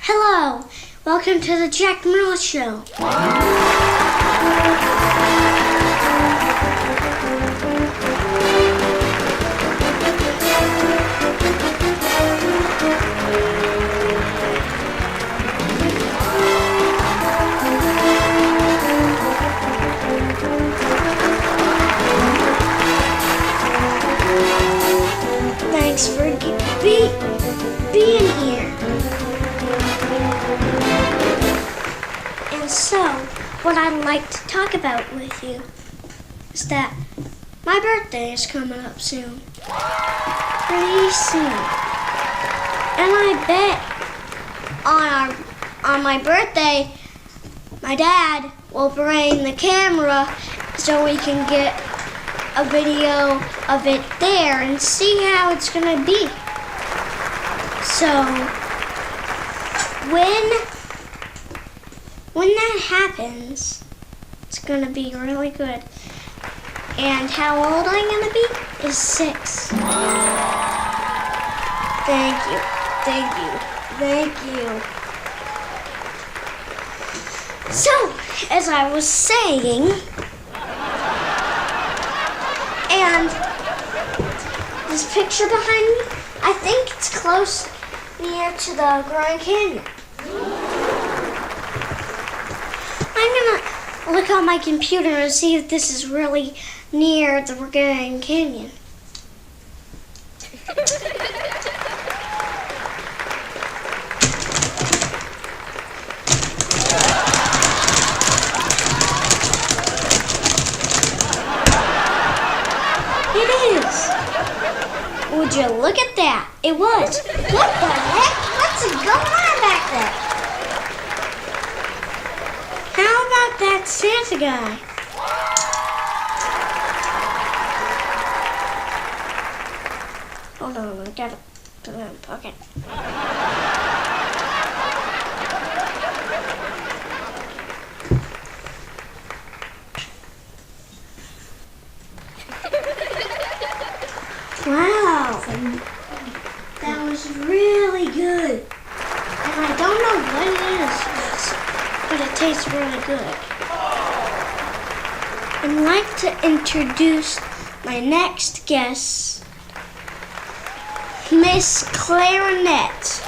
Hello, welcome to the Jack Merl Show. Thanks for being here. And so, what I'd like to talk about with you is that my birthday is coming up soon. Pretty soon. And I bet on my birthday, my dad will bring the camera so we can get a video of it there and see how it's gonna be. So when that happens, it's gonna be really good. And how old I'm gonna be is 6. Thank you. So, as I was saying, and this picture behind me, I think it's close near to the Grand Canyon. I'm gonna look on my computer and see if this is really near the Grand Canyon. It is. Would you look at that? It was. What the heck? What's going on back there? How about that Santa guy? Hold on, I gotta put it in my pocket. Wow, that was really good. And I don't know what it is, but it tastes really good. I'd like to introduce my next guest, Miss Clara Nett.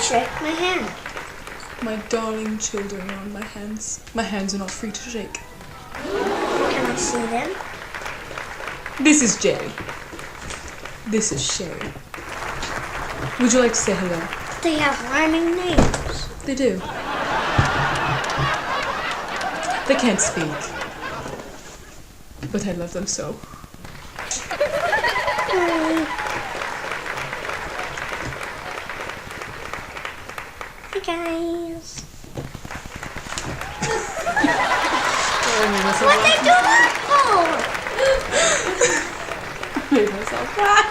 Shake my hand. My darling children are on my hands. My hands are not free to shake. Can I see them? This is Jerry. This is Sherry. Would you like to say hello? They have rhyming names. They do. They can't speak. But I love them so. Hey guys. What they do that for? Made myself cry.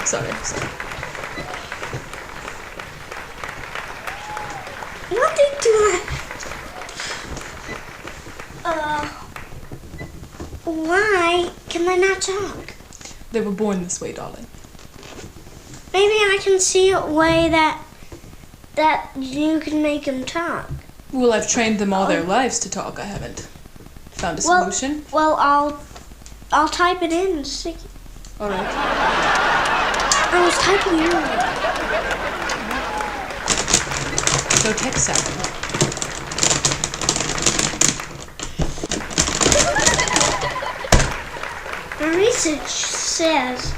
Sorry. What they do that? Why can they not talk? They were born this way, darling. Maybe I can see a way that you can make them talk. Well, I've trained them all their lives to talk. I haven't found a solution. Well, I'll type it in and stick it. All right. I was typing earlier. So text savvy. My research says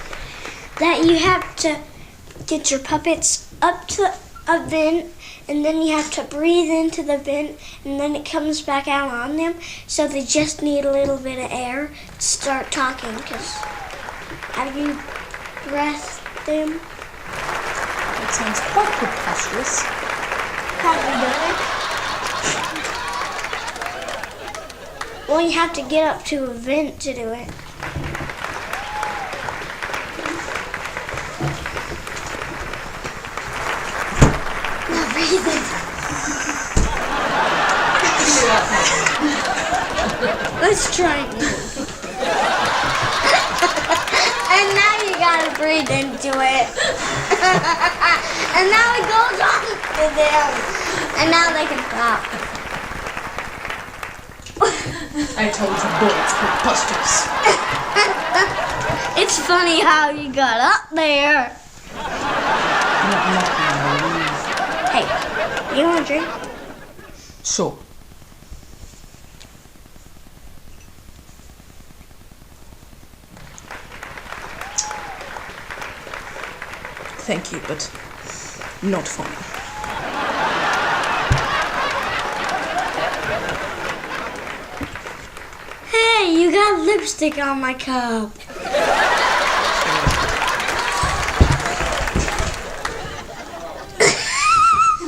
that you have to get your puppets up to a vent, and then you have to breathe into the vent, and then it comes back out on them. So they just need a little bit of air to start talking. Because have you breathed them? That sounds quite preposterous. Have you done it? Well, you have to get up to a vent to do it. Not breathing. Let's try it. And now you gotta breathe into it. And now it goes on to them. And now they can stop. I told you, boy, it's preposterous. It's funny how you got up there. Hey, you want a drink? Sure. Thank you, but not for me. Hey, you got lipstick on my cup.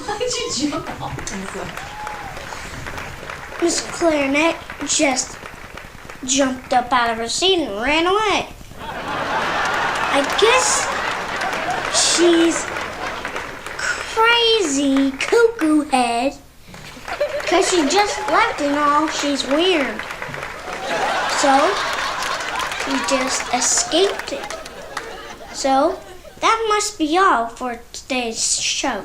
Why did you jump off? Miss Clara Nett just jumped up out of her seat and ran away. I guess she's crazy cuckoo head, 'cause she just left and all, she's weird. So, she just escaped it. So, that must be all for today's show.